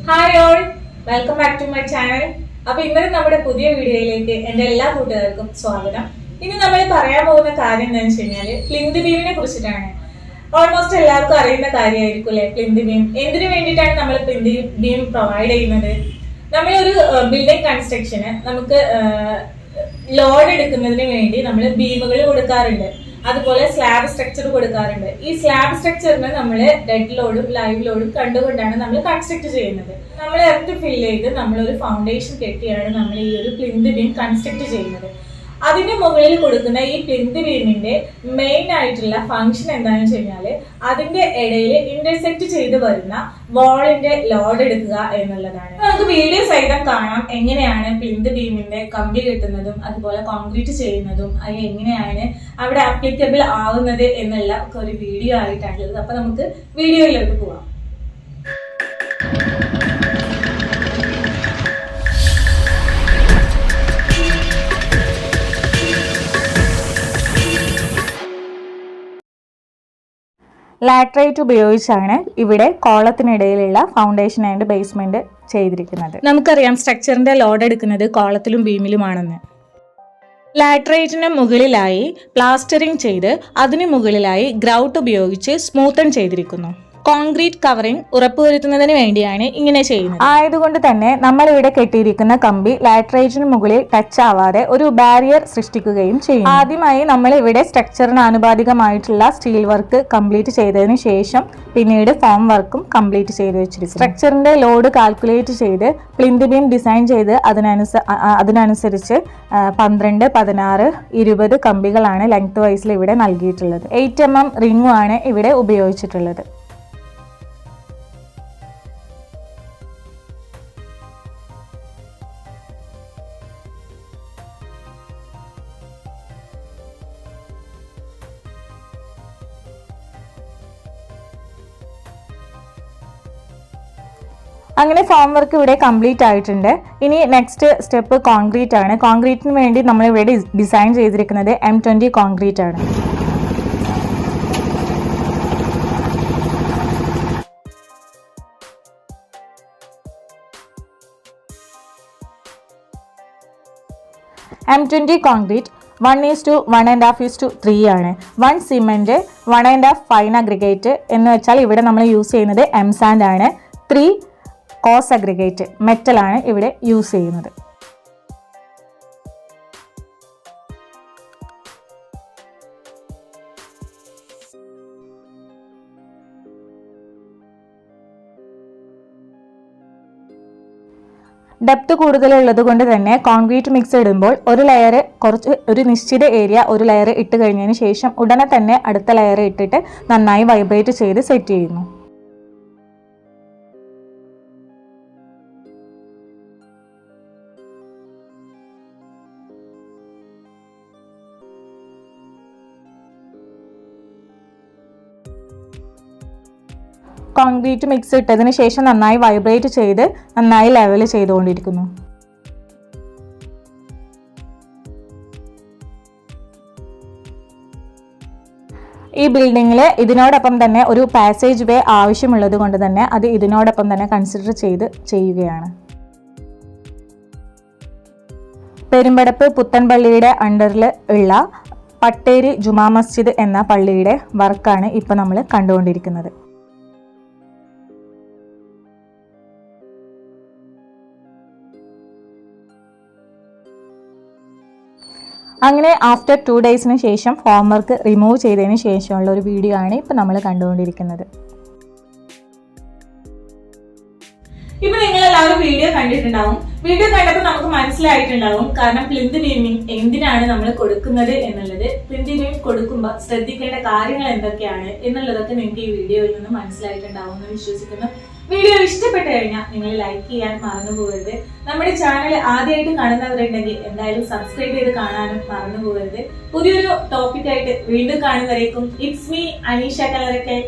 Hi all, welcome back to my channel. അപ്പൊ ഇന്നലെ നമ്മുടെ പുതിയ വീഡിയോയിലേക്ക് എന്റെ എല്ലാ കൂട്ടുകാർക്കും സ്വാഗതം. ഇനി നമ്മൾ പറയാൻ പോകുന്ന കാര്യം എന്താണെന്ന് വെച്ച് കഴിഞ്ഞാല് പ്ലിന്ത് ബീമിനെ കുറിച്ചിട്ടാണ്. ഓൾമോസ്റ്റ് എല്ലാവർക്കും അറിയുന്ന കാര്യമായിരിക്കും അല്ലെ പ്ലിന്ത് ബീം. എന്തിനു വേണ്ടിയിട്ടാണ് നമ്മൾ പ്ലിന്ത് ബീം പ്രൊവൈഡ് ചെയ്യുന്നത്? നമ്മളൊരു ബിൽഡിംഗ് കൺസ്ട്രക്ഷന് നമുക്ക് ലോഡ് എടുക്കുന്നതിന് വേണ്ടി നമ്മൾ ബീമുകൾ കൊടുക്കാറുണ്ട്, അതുപോലെ സ്ലാബ് സ്ട്രക്ചർ കൊടുക്കാറുണ്ട്. ഈ സ്ലാബ് സ്ട്രക്ചറിന് നമ്മൾ ഡെഡ് ലോഡും ലൈവ് ലോഡും കണ്ടുകൊണ്ടാണ് നമ്മൾ കൺസ്ട്രക്ട് ചെയ്യുന്നത്. നമ്മൾ എർത്ത് ഫില്ല് ചെയ്ത് നമ്മളൊരു ഫൗണ്ടേഷൻ കെട്ടിയാണ് നമ്മൾ ഈ ഒരു പ്ലിന്ത് ബീം കൺസ്ട്രക്ട് ചെയ്യുന്നത്. അതിന്റെ മുകളിൽ കൊടുക്കുന്ന ഈ പ്ലിന്ത് ബീമിന്റെ മെയിൻ ആയിട്ടുള്ള ഫംഗ്ഷൻ എന്താണെന്ന് വെച്ച് കഴിഞ്ഞാൽ അതിന്റെ ഇടയിൽ ഇന്റർസെക്ട് ചെയ്ത് വരുന്ന വാളിന്റെ ലോഡ് എടുക്കുക എന്നുള്ളതാണ്. നമുക്ക് വീഡിയോ സഹിതം കാണാം എങ്ങനെയാണ് പ്ലിന്ത് ബീമിന്റെ കമ്പി കെട്ടുന്നതും അതുപോലെ കോൺക്രീറ്റ് ചെയ്യുന്നതും അത് എങ്ങനെയാണ് അവിടെ അപ്ലിക്കബിൾ ആവുന്നത് എന്നുള്ള ഒരു വീഡിയോ ആയിട്ടാണുള്ളത്. അപ്പൊ നമുക്ക് വീഡിയോയിലോട്ട് പോവാം. ലാറ്ററൈറ്റ് ഉപയോഗിച്ചാണ് ഇവിടെ കോളത്തിനിടയിലുള്ള ഫൗണ്ടേഷൻ ആൻഡ് ബേസ്മെന്റ് ചെയ്തിരിക്കുന്നത്. നമുക്കറിയാം സ്ട്രക്ചറിന്റെ ലോഡ് എടുക്കുന്നത് കോളത്തിലും ബീമിലുമാണെന്ന്. ലാറ്ററൈറ്റിന് മുകളിലായി പ്ലാസ്റ്ററിംഗ് ചെയ്ത് അതിന് മുകളിലായി ഗ്രൗട്ട് ഉപയോഗിച്ച് സ്മൂത്തൺ ചെയ്തിരിക്കുന്നു. കോൺക്രീറ്റ് കവറിംഗ് ഉറപ്പുവരുത്തുന്നതിന് വേണ്ടിയാണ് ഇങ്ങനെ ചെയ്യുന്നത്. ആയതുകൊണ്ട് തന്നെ നമ്മൾ ഇവിടെ കെട്ടിയിരിക്കുന്ന കമ്പി ലാറ്ററൈറ്റിന് മുകളിൽ ടച്ച് ആവാതെ ഒരു ബാരിയർ സൃഷ്ടിക്കുകയും ചെയ്യും. ആദ്യമായി നമ്മൾ ഇവിടെ സ്ട്രക്ചറിന് ആനുപാതികമായിട്ടുള്ള സ്റ്റീൽ വർക്ക് കംപ്ലീറ്റ് ചെയ്തതിന് ശേഷം പിന്നീട് ഫോം വർക്കും കംപ്ലീറ്റ് ചെയ്ത് വെച്ചിരിക്കും. സ്ട്രക്ചറിന്റെ ലോഡ് കാൽക്കുലേറ്റ് ചെയ്ത് പ്ലിന്ത് ബീം ഡിസൈൻ ചെയ്ത് അതിനനുസരിച്ച് 12, 16, 20 കമ്പികളാണ് ലെങ്ത് വൈസിൽ ഇവിടെ നൽകിയിട്ടുള്ളത്. 8 mm റിംഗും ആണ് ഇവിടെ ഉപയോഗിച്ചിട്ടുള്ളത്. അങ്ങനെ ഫോം വർക്ക് ഇവിടെ കംപ്ലീറ്റ് ആയിട്ടുണ്ട്. ഇനി നെക്സ്റ്റ് സ്റ്റെപ്പ് കോൺക്രീറ്റ് ആണ്. കോൺക്രീറ്റിന് വേണ്ടി നമ്മൾ ഇവിടെ ഡിസൈൻ ചെയ്തിരിക്കുന്നത് M20 കോൺക്രീറ്റ് ആണ്. M20 കോൺക്രീറ്റ് 1:1.5:3 ആണ്. 1 സിമെന്റ്, 1.5 ഫൈൻ അഗ്രിഗേറ്റ് എന്ന് വെച്ചാൽ ഇവിടെ നമ്മൾ യൂസ് ചെയ്യുന്നത് M സാൻഡ് ആണ്. 3 കോസ് അഗ്രിഗേറ്റ് മെറ്റൽ ആണ് ഇവിടെ യൂസ് ചെയ്യുന്നത്. ഡെപ്ത് കൂടുതലുള്ളത് കൊണ്ട് തന്നെ കോൺക്രീറ്റ് മിക്സ് ഇടുമ്പോൾ ഒരു നിശ്ചിത ഏരിയ ഒരു ലെയർ ഇട്ട് കഴിഞ്ഞതിന് ശേഷം ഉടനെ തന്നെ അടുത്ത ലെയർ ഇട്ടിട്ട് നന്നായി വൈബ്രേറ്റ് ചെയ്ത് സെറ്റ് ചെയ്യുന്നു. കോൺക്രീറ്റ് മിക്സ് ഇട്ടതിന് ശേഷം നന്നായി വൈബ്രേറ്റ് ചെയ്ത് നന്നായി ലെവൽ ചെയ്തുകൊണ്ടിരിക്കുന്നു. ഈ ബിൽഡിങ്ങിൽ ഇതിനോടൊപ്പം തന്നെ ഒരു പാസേജ് വേ ആവശ്യമുള്ളത് കൊണ്ട് തന്നെ അത് ഇതിനോടൊപ്പം തന്നെ കൺസിഡർ ചെയ്ത് ചെയ്യുകയാണ്. പെരുമ്പടപ്പ് പുത്തൻപള്ളിയുടെ അണ്ടറിൽ ഉള്ള പട്ടേരി ജുമാ മസ്ജിദ് എന്ന പള്ളിയുടെ വർക്കാണ് ഇപ്പോൾ നമ്മൾ കണ്ടുകൊണ്ടിരിക്കുന്നത്. അങ്ങനെ ആഫ്റ്റർ 2 ഡേയ്സിന് ശേഷം ഫോം വർക്ക് റിമൂവ് ചെയ്തതിന് ശേഷമുള്ള ഒരു വീഡിയോ ആണ് ഇപ്പം നമ്മൾ കണ്ടുകൊണ്ടിരിക്കുന്നത്. ഇപ്പൊ നിങ്ങൾ എല്ലാവരും വീഡിയോ കണ്ടിട്ടുണ്ടാവും. വീഡിയോ കണ്ടപ്പോൾ നമുക്ക് മനസ്സിലായിട്ടുണ്ടാവും കാരണം പ്ലിന്ത് ബീമിംഗ് എന്തിനാണ് നമ്മൾ കൊടുക്കുന്നത് എന്നുള്ളത്. പ്ലിന്ത് ബീം കൊടുക്കുമ്പോൾ ശ്രദ്ധിക്കേണ്ട കാര്യങ്ങൾ എന്തൊക്കെയാണ് എന്നുള്ളതൊക്കെ നിങ്ങൾക്ക് ഈ വീഡിയോയിൽ നിന്ന് മനസ്സിലായിട്ടുണ്ടാവും എന്ന് വിശ്വസിക്കുന്നു. വീഡിയോ ഇഷ്ടപ്പെട്ടു കഴിഞ്ഞാൽ നിങ്ങൾ ലൈക്ക് ചെയ്യാൻ മറന്നു പോകരുത്. നമ്മുടെ ചാനൽ ആദ്യമായിട്ട് കാണുന്നവരുണ്ടെങ്കിൽ എന്തായാലും സബ്സ്ക്രൈബ് ചെയ്ത് കാണാനും മറന്നു പോകരുത്. പുതിയൊരു ടോപ്പിക്കായിട്ട് വീണ്ടും കാണുന്നവരേക്കും ഇറ്റ്സ് മീ അനീഷ കളറക്കൽ.